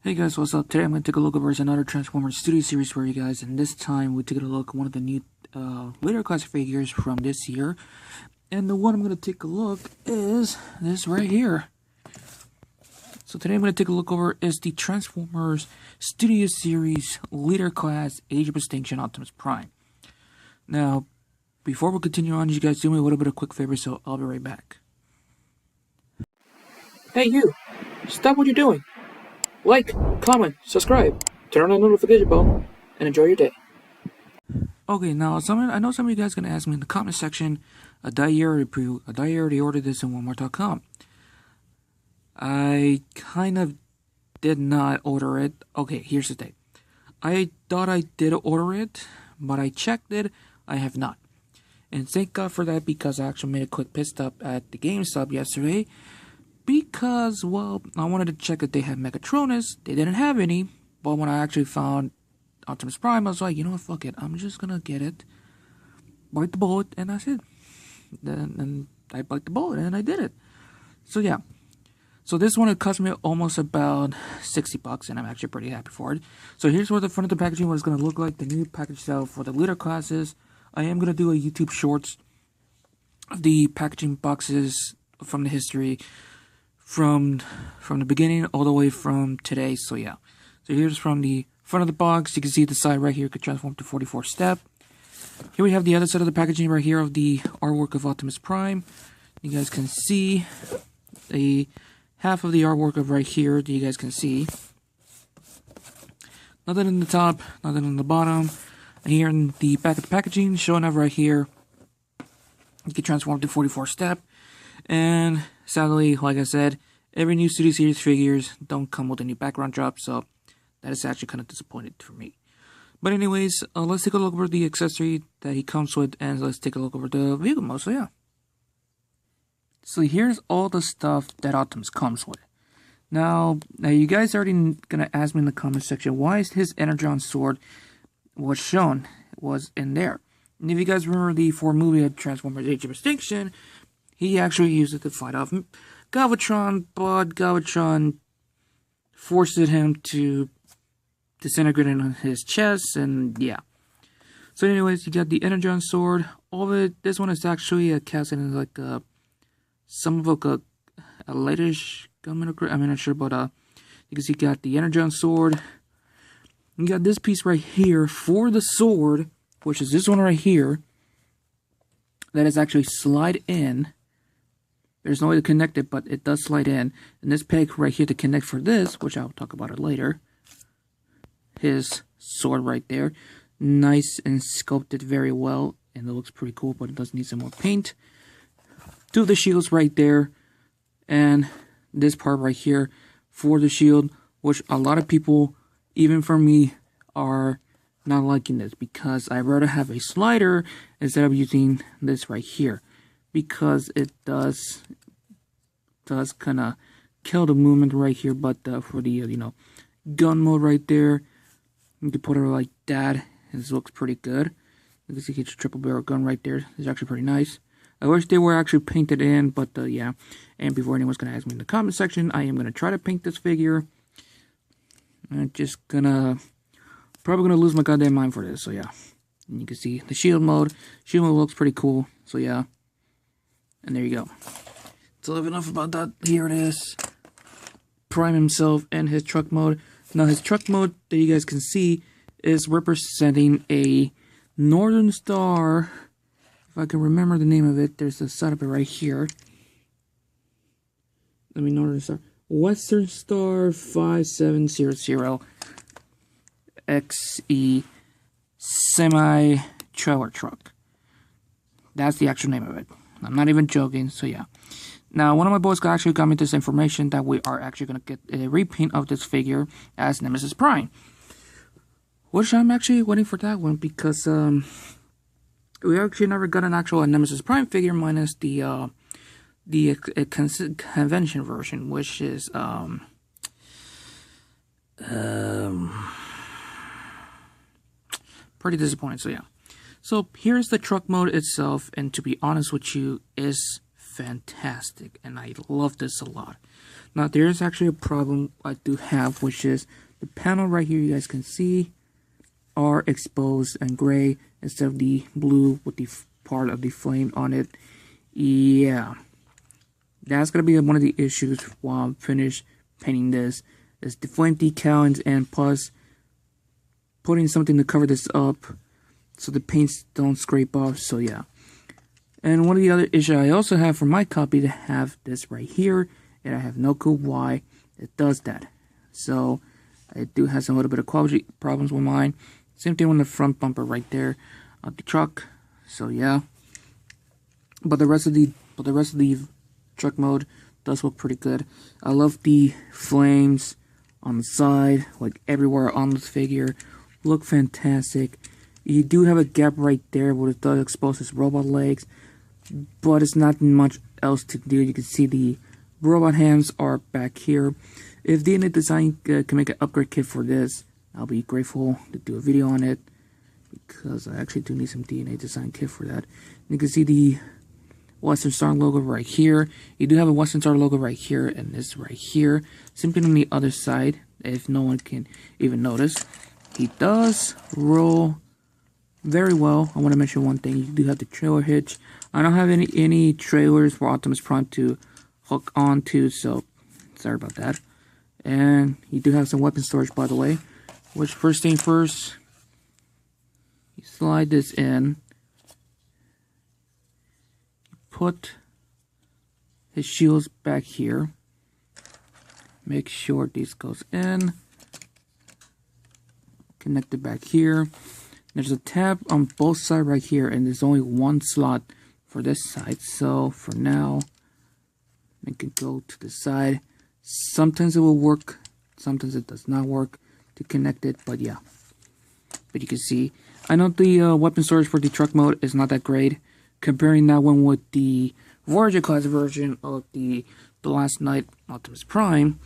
Hey guys, what's up? Today I'm going to take a look over another Transformers Studio Series for you guys, and this time we took a look at one of the new later class figures from this year. And the one I'm going to take a look is this right here. So today I'm going to take a look over is the Transformers Studio Series Leader Class Age of Extinction Optimus Prime. Now, before we continue on, you guys do me a little bit of a quick favor, so I'll be right back. Hey you! Stop what you're doing! Like, comment, subscribe, turn on the notification bell, and enjoy your day. Okay, now I know some of you guys are gonna ask me in the comment section, did I already ordered this in Walmart.com? I kind of did not order it. Okay, here's the thing. I thought I did order it, but I checked it. I have not. And thank God for that, because I actually made a quick pit stop at the GameStop yesterday. Because, well, I wanted to check if they had Megatronus. They didn't have any. But when I actually found Optimus Prime, I was like, you know what, fuck it. I'm just gonna get it. Bite the bullet, and that's it. Then I bite the bullet, and I did it. So, yeah. So this one, it cost me almost about $60, and I'm actually pretty happy for it. So here's what the front of the packaging, what it's gonna look like. The new package style for the leader classes. I am gonna do a YouTube Shorts of the packaging boxes from the history. From the beginning all the way from today. So yeah, so here's from the front of the box. You can see the side right here could transform to 44 step. Here we have the other side of the packaging right here of the artwork of Optimus Prime. You guys can see a half of the artwork of right here that you guys can see. Nothing in the top, nothing on the bottom. And here in the back of the packaging, showing up right here, you can transform to 44 step. And sadly, like I said, every new Studio Series figures don't come with a new background drop, so that is actually kind of disappointed for me. But anyways, let's take a look over the accessory that he comes with, and let's take a look over the vehicle mode, so yeah. So here's all the stuff that Optimus comes with. Now you guys are already gonna ask me in the comment section, why is his Energon sword was in there? And if you guys remember the 4 movie of Transformers Age of Extinction, he actually used it to fight off Galvatron, but Galvatron forced him to disintegrate on his chest, and yeah. So anyways, you got the Energon sword. All of it, this one is actually a cast in like some of a lightish gunmetal gray. I'm not sure, but you can see you got the Energon sword. You got this piece right here for the sword, which is this one right here, that is actually slide in. There's no way to connect it, but it does slide in. And this peg right here to connect for this, which I'll talk about it later. His sword right there. Nice and sculpted very well. And it looks pretty cool, but it does need some more paint. 2 of the shields right there. And this part right here for the shield, which a lot of people, even for me, are not liking this. Because I'd rather have a slider instead of using this right here. Because it does kind of kill the movement right here, but for the gun mode right there, you can put it like that, and this looks pretty good. You can see it's a triple barrel gun right there. It's actually pretty nice. I wish they were actually painted in, but yeah. And before anyone's gonna ask me in the comment section, I am gonna try to paint this figure. I'm just probably gonna lose my goddamn mind for this. So yeah, and you can see the shield mode. Shield mode looks pretty cool. So yeah. And there you go. So enough about that. Here it is. Prime himself and his truck mode. Now his truck mode that you guys can see is representing a Northern Star. If I can remember the name of it, there's the side of it right here. Northern Star. Western Star 5700 XE semi-trailer truck. That's the actual name of it. I'm not even joking, so yeah. Now, one of my boys actually got me this information that we are actually going to get a repaint of this figure as Nemesis Prime. Which I'm actually waiting for that one, because we actually never got an actual Nemesis Prime figure minus the convention version, which is pretty disappointing, so yeah. So here's the truck mode itself, and to be honest with you, is fantastic, and I love this a lot. Now there is actually a problem I do have, which is the panel right here you guys can see are exposed and gray instead of the blue with the part of the flame on it. Yeah, that's gonna be one of the issues while I'm finished painting this, is the flame decals and plus putting something to cover this up so the paints don't scrape off. So yeah. And one of the other issues I also have for my copy to have this right here, and I have no clue why it does that. So I do have some little bit of quality problems with mine. Same thing with the front bumper right there of the truck. So yeah. But the rest of the truck mode does look pretty good. I love the flames on the side, like everywhere on the figure. Look fantastic. You do have a gap right there where it does expose his robot legs, but it's not much else to do. You can see the robot hands are back here. If DNA Design can make an upgrade kit for this, I'll be grateful to do a video on it, because I actually do need some DNA Design kit for that. You can see the Western Star logo right here. You do have a Western Star logo right here and this right here. Same thing on the other side, if no one can even notice. He does roll very well. I want to mention one thing. You do have the trailer hitch. I don't have any trailers for Optimus Prime to hook onto, so sorry about that. And you do have some weapon storage, by the way. Which, first thing first, you slide this in. You put his shields back here. Make sure this goes in. Connect it back here. There's a tab on both sides right here, and there's only one slot for this side. So for now, it can go to the side. Sometimes it will work, sometimes it does not work to connect it, but yeah. But you can see, I know the weapon storage for the truck mode is not that great. Comparing that one with the Voyager class version of the Last Night Optimus Prime,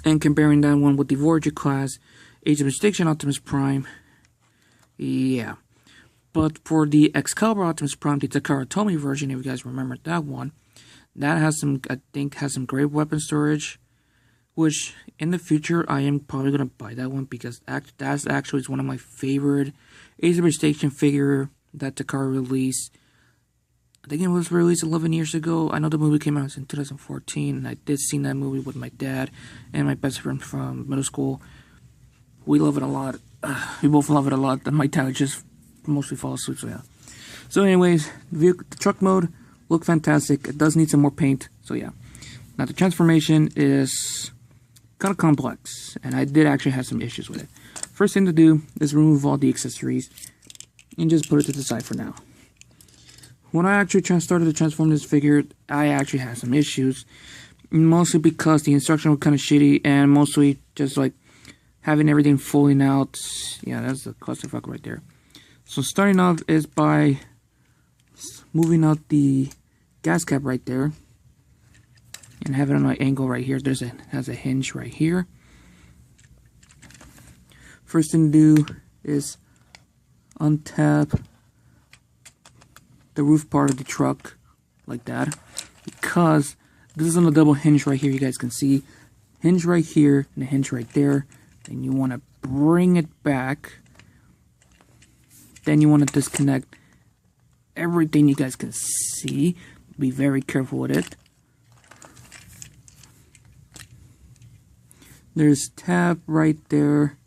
and comparing that one with the Voyager class Age of Extinction Optimus Prime, yeah. But for the Excalibur Optimus Prime, the Takara Tomy version, if you guys remember that one, that has some, I think, has some great weapon storage, which in the future I am probably gonna buy that one, because that's actually one of my favorite Age of Extinction figure that Takara released. I think it was released 11 years ago. I know the movie came out in 2014, and I did see that movie with my dad and my best friend from middle school. We love it a lot. We both love it a lot. And my dad just mostly fall asleep, so yeah. So anyways, the truck mode look fantastic. It does need some more paint, so yeah. Now the transformation is kind of complex, and I did actually have some issues with it. First thing to do is remove all the accessories and just put it to the side for now. When I actually started to transform this figure, I actually had some issues, mostly because the instruction was kind of shitty, and mostly just like having everything falling out. Yeah, that's the clusterfuck right there. So starting off is by moving out the gas cap right there and have it on an angle right here. Has a hinge right here. First thing to do is untap the roof part of the truck like that, because this is on a double hinge right here. You guys can see hinge right here and a hinge right there. Then you want to bring it back. Then you want to disconnect everything you guys can see. Be very careful with it. There's tab right there.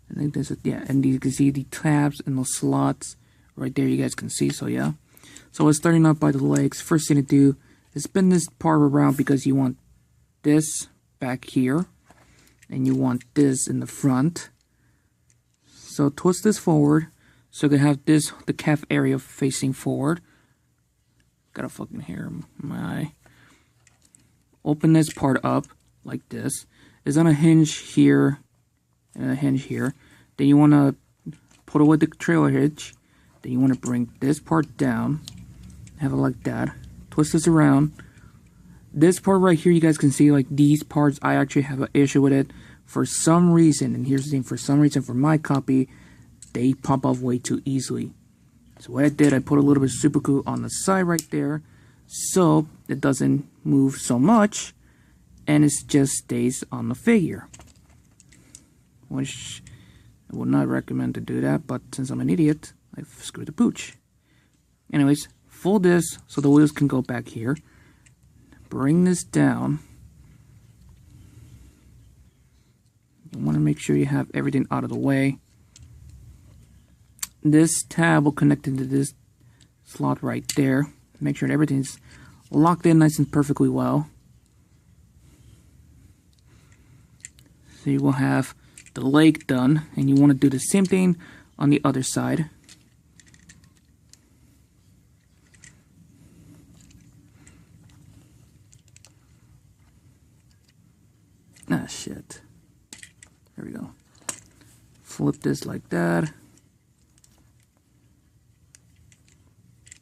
I think there's and you can see the tabs and the slots right there. You guys can see. So yeah. So we're starting out by the legs. First thing to do is spin this part around, because you want this back here and you want this in the front. So twist this forward so they have this, the calf area facing forward. Gotta fucking hear my. Open this part up like this. It's on a hinge here and a hinge here. Then you want to put away the trailer hitch. Then you want to bring this part down. Have it like that. Twist this around. This part right here, you guys can see, like these parts, I actually have an issue with it. For some reason, and here's the thing, for some reason, for my copy, they pop off way too easily. So what I did, I put a little bit of super glue on the side right there, so it doesn't move so much. and it just stays on the figure. Which I would not recommend to do that, but since I'm an idiot, I've screwed the pooch. Anyways, fold this so the wheels can go back here. Bring this down. You want to make sure you have everything out of the way. This tab will connect into this slot right there. Make sure that everything's locked in nice and perfectly well. So you will have the leg done, and you want to do the same thing on the other side. Ah, shit. There we go. Flip this like that.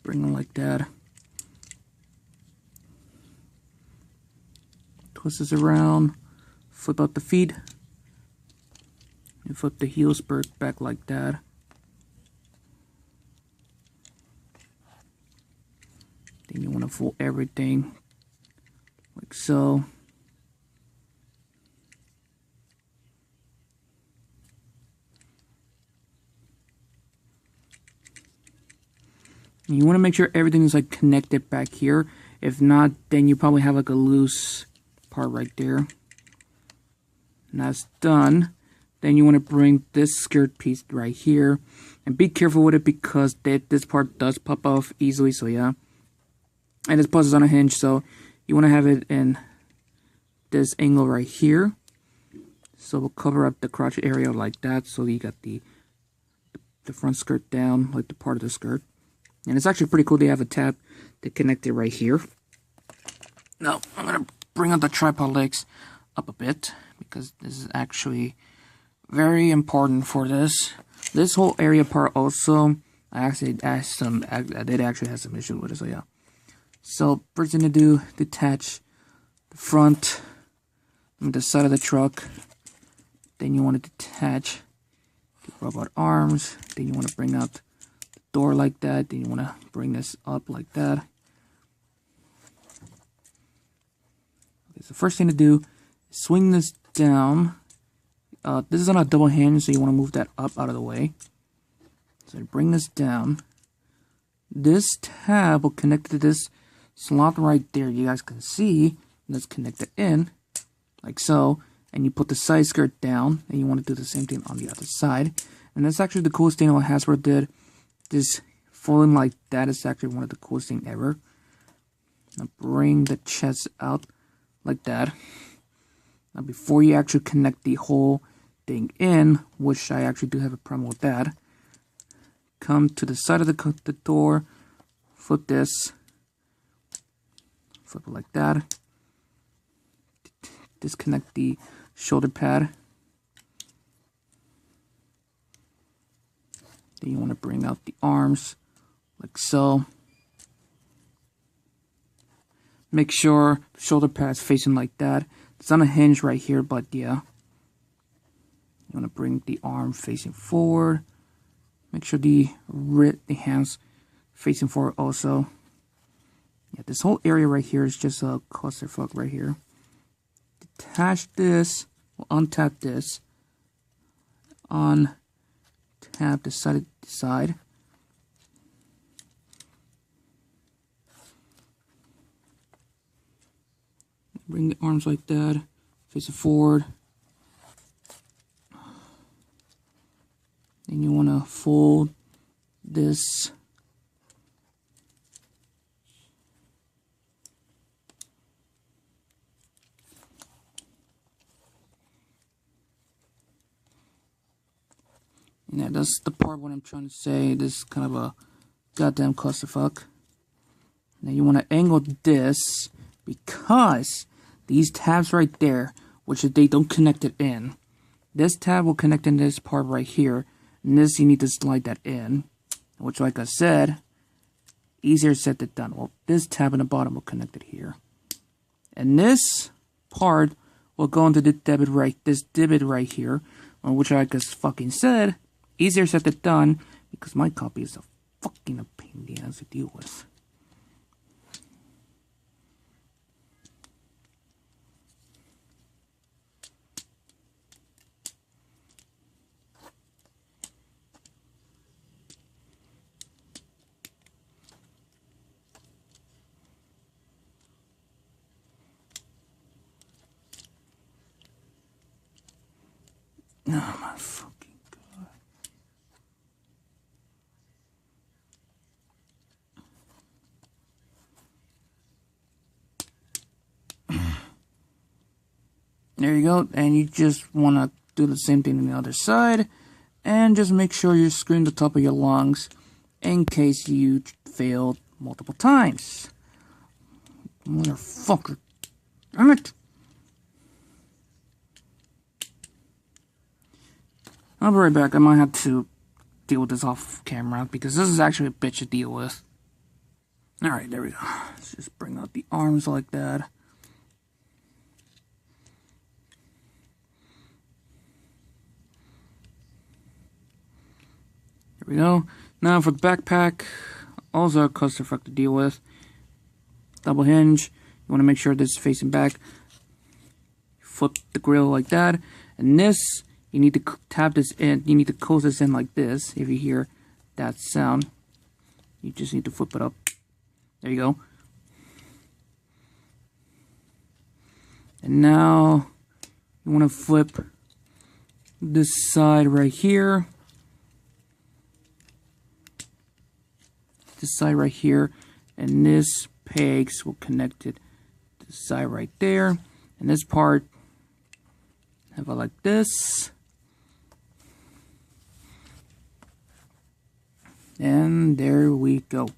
Bring them like that. Twist this around. Flip out the feet. And flip the heel spurt back like that. Then you want to fold everything like so. And you want to make sure everything is like connected back here. If not, then you probably have like a loose part right there. And that's done. Then you want to bring this skirt piece right here. And be careful with it because this part does pop off easily, so yeah. And this plus is on a hinge, so you want to have it in this angle right here. So we'll cover up the crotch area like that, so you got the front skirt down, like the part of the skirt. And it's actually pretty cool they have a tab to connect it right here. Now, I'm going to bring out the tripod legs up a bit, because this is actually very important for this. This whole area part also, I did actually have some issues with it, so yeah. So, first thing to do, detach the front from the side of the truck. Then you want to detach the robot arms. Then you want to bring out the door like that. Then you want to bring this up like that. Okay, so first thing to do is swing this down. This is on a double hinge, so you want to move that up out of the way. So bring this down. This tab will connect to this slot right there. You guys can see that's connected in, like so. And you put the side skirt down, and you want to do the same thing on the other side. And that's actually the coolest thing what Hasbro did. This folding like that is actually one of the coolest things ever. Now bring the chest out like that. Now before you actually connect the whole thing in, which I actually do have a problem with that, come to the side of the door, flip this, flip it like that, disconnect the shoulder pad. Then you want to bring out the arms like so. Make sure the shoulder pad's facing like that. It's on a hinge right here, but yeah. You want to bring the arm facing forward. Make sure the hands facing forward also. Yeah, this whole area right here is just a clusterfuck right here. Detach this. We'll untap this. Untap the side to side. Bring the arms like that. Face it forward. Then you want to fold this. Yeah, that's the part what I'm trying to say. This is kind of a goddamn clusterfuck. Now you want to angle this because these tabs right there, which they don't connect it in. This tab will connect in this part right here. And this you need to slide that in. Which like I said, easier said than done. Well, this tab in the bottom will connect it here. And this part will go into this divot right here. Which I just fucking said, easier said than done, because my copy is a fucking pain in the ass to deal with. Oh my fucking god. There you go, and you just want to do the same thing on the other side, and just make sure you screen the top of your lungs in case you failed multiple times. Motherfucker. Damn it. I'll be right back. I might have to deal with this off camera because this is actually a bitch to deal with. Alright, there we go. Let's just bring out the arms like that. There we go. Now for the backpack, also a clusterfuck to deal with. Double hinge. You want to make sure this is facing back. Flip the grill like that. And this, you need to tap this in. You need to close this in like this. If you hear that sound, you just need to flip it up. There you go. And now you want to flip this side right here. This side right here, and this pegs will connect it to the side right there, and this part have it like this, and there we go.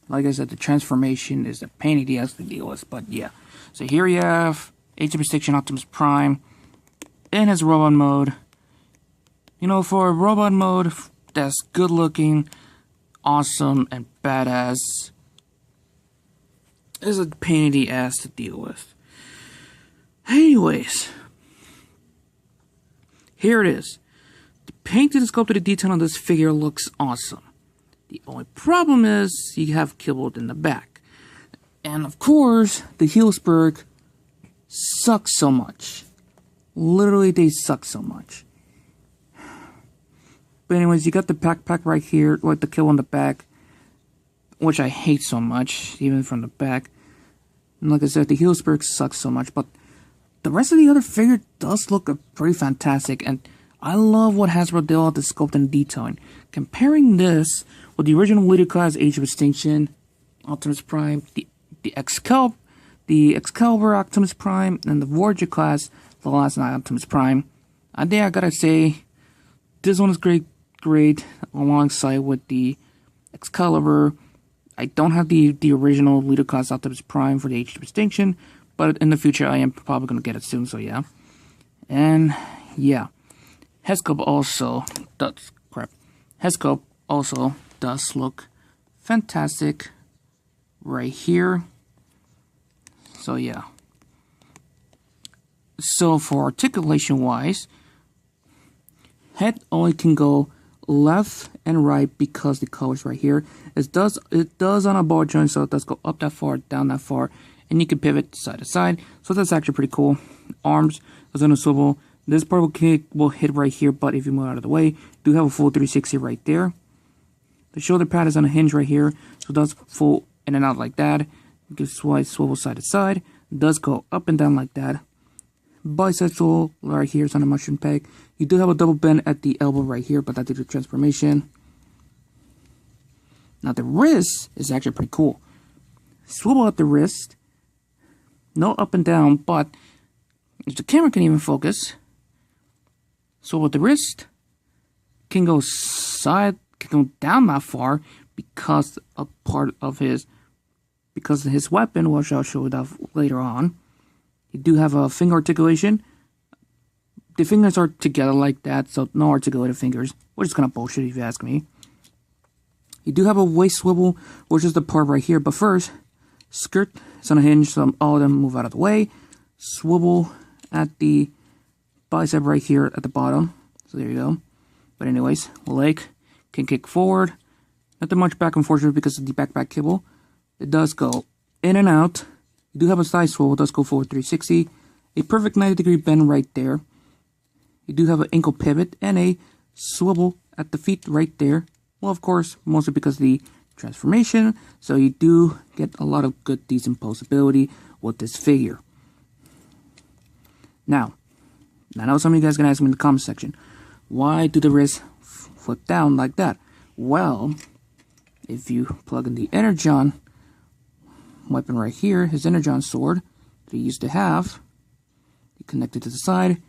Like I said, the transformation is a pain in the ass to deal with, but yeah. So here you have Extinction Optimus Prime in his robot mode. You know, for a robot mode that's good looking, awesome, and badass, is a pain in the ass to deal with. Anyways, here it is. The painted and sculpted detail on this figure looks awesome. The only problem is you have kibbled in the back. And of course, the Heelsberg sucks so much. Literally, they suck so much. But anyways, you got the backpack right here, with the kill on the back, which I hate so much, even from the back. And like I said, the Heelsberg sucks so much, but the rest of the other figure does look pretty fantastic, and I love what Hasbro did with the sculpt and detailing. Comparing this with the original Leader Class Age of Extinction, Optimus Prime, the Excalibur Optimus Prime, and the Voyager Class, the Last Night Optimus Prime, I think I gotta say, this one is great alongside with the Excalibur. I don't have the original Leader Class Optimus Prime for the Age of Extinction, but in the future I am probably going to get it soon, so yeah. And yeah, Headsculpt also does look fantastic right here. So yeah. So for articulation wise, head only can go left and right because the color's right here. It does on a ball joint, so it does go up that far, down that far, and you can pivot side to side. So that's actually pretty cool. Arms is on a swivel. This part will hit right here, but if you move out of the way, you do have a full 360 right there. The shoulder pad is on a hinge right here, so it does full in and out like that. You can swivel side to side. It does go up and down like that. Bicep swivel right here is on a mushroom peg. You do have a double bend at the elbow right here, but that's the transformation. Now the wrist is actually pretty cool. Swivel at the wrist. No up and down, but if the camera can even focus, swivel at the wrist, can go down that far because his weapon, which I'll show that later on. You do have a finger articulation. The fingers are together like that, so no articulated fingers, which is kind of bullshit if you ask me. You do have a waist swivel, which is the part right here, but first, skirt is on a hinge, so all of them move out of the way. Swivel at the bicep right here at the bottom, so there you go. But anyways, leg can kick forward. Not that much back and forth because of the backpack cable. It does go in and out. You do have a side swivel, it does go forward 360. A perfect 90-degree bend right there. You do have an ankle pivot and a swivel at the feet right there. Well, of course, mostly because of the transformation. So you do get a lot of good, decent posability with this figure. Now, Now, I know some of you guys are gonna ask me in the comment section, why do the wrists flip down like that? Well, if you plug in the Energon weapon right here, his Energon sword that he used to have, you connect it to the side,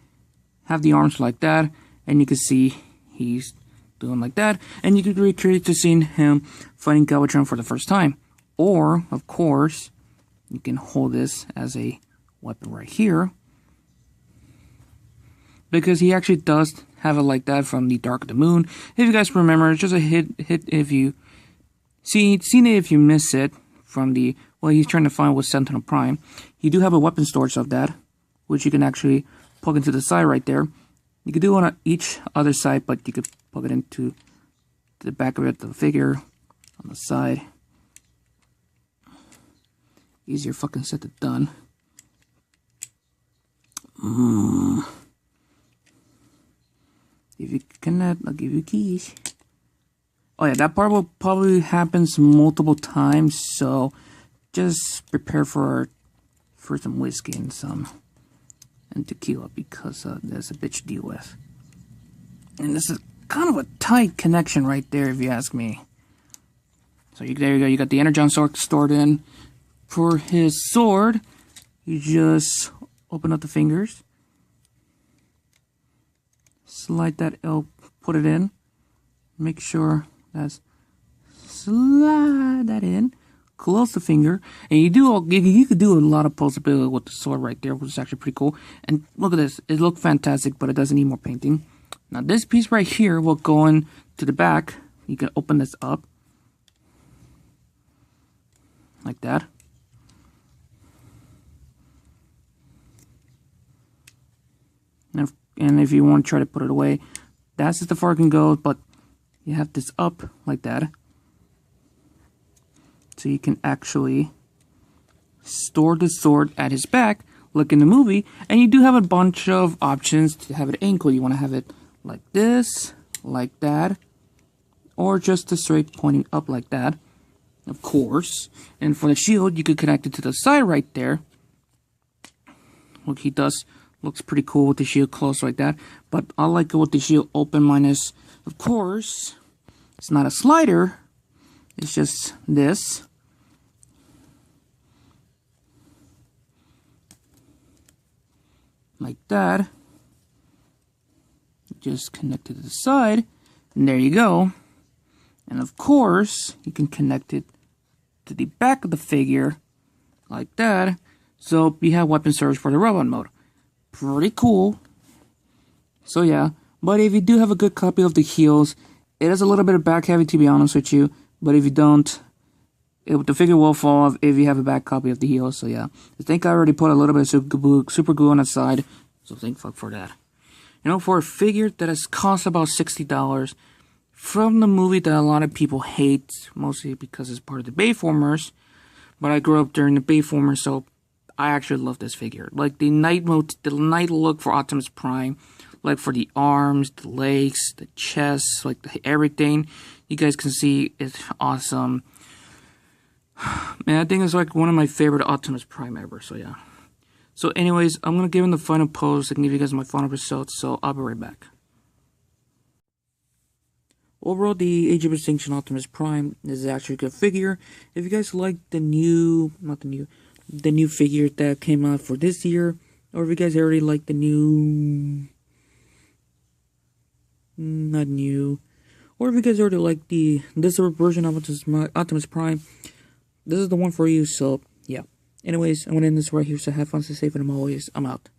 have the arms like that, and you can see he's doing like that, and you can recreate to seeing him fighting Galvatron for the first time. Or, of course, you can hold this as a weapon right here, because he actually does have it like that from the Dark of the Moon. If you guys remember, it's just a hit if you seen it if you miss it from the, well, he's trying to find with Sentinel Prime. You do have a weapon storage of that, which you can actually plug into the side right there. You could do it on each other side, but you could plug it into the back of it, the figure on the side. Easier fucking said than done. If you cannot, I'll give you keys. Oh yeah, that part will probably happens multiple times, so just prepare for some whiskey and tequila, because there's a bitch to deal with. And this is kind of a tight connection right there, if you ask me. So there you go, you got the Energon sword stored in. For his sword, you just open up the fingers, slide that L, put it in, make sure that's, slide that in, close the finger, and you could do a lot of posability with the sword right there, which is actually pretty cool. And look at this, it looked fantastic, but it doesn't need more painting. Now this piece right here will go in to the back. You can open this up like that. And if you want to try to put it away, that's as far it can go, but you have this up like that. So you can actually store the sword at his back, like in the movie, and you do have a bunch of options to have it angled. You want to have it like this, like that, or just a straight pointing up like that, of course. And for the shield, you could connect it to the side right there. Look, he does. Looks pretty cool with the shield closed like that. But I like it with the shield open minus, of course, it's not a slider. It's just this. Like that. Just connect it to the side. And there you go. And of course, you can connect it to the back of the figure. Like that. So you have weapon storage for the robot mode. Pretty cool. So yeah, but if you do have a good copy of the heels, it is a little bit of back heavy, to be honest with you. But if you don't, the figure will fall off if you have a back copy of the heels. So yeah, I think I already put a little bit of super glue on the side. So thank fuck for that. You know, for a figure that has cost about $60 from the movie that a lot of people hate, mostly because it's part of the Bayformers. But I grew up during the Bayformers, so I actually love this figure. Like the night look for Optimus Prime, like for the arms, the legs, the chest, like everything. You guys can see it's awesome. Man, I think it's like one of my favorite Optimus Prime ever. So yeah. So anyways, I'm gonna give him the final pose and give you guys my final results. So I'll be right back. Overall, the Age of Extinction Optimus Prime is actually a good figure. If you guys like the new figure that came out for this year, or if you guys already like the new, or if you guys already like this version of Optimus Prime, this is the one for you. So yeah. Anyways, I'm gonna end this right here. So have fun, stay safe, and I'm out.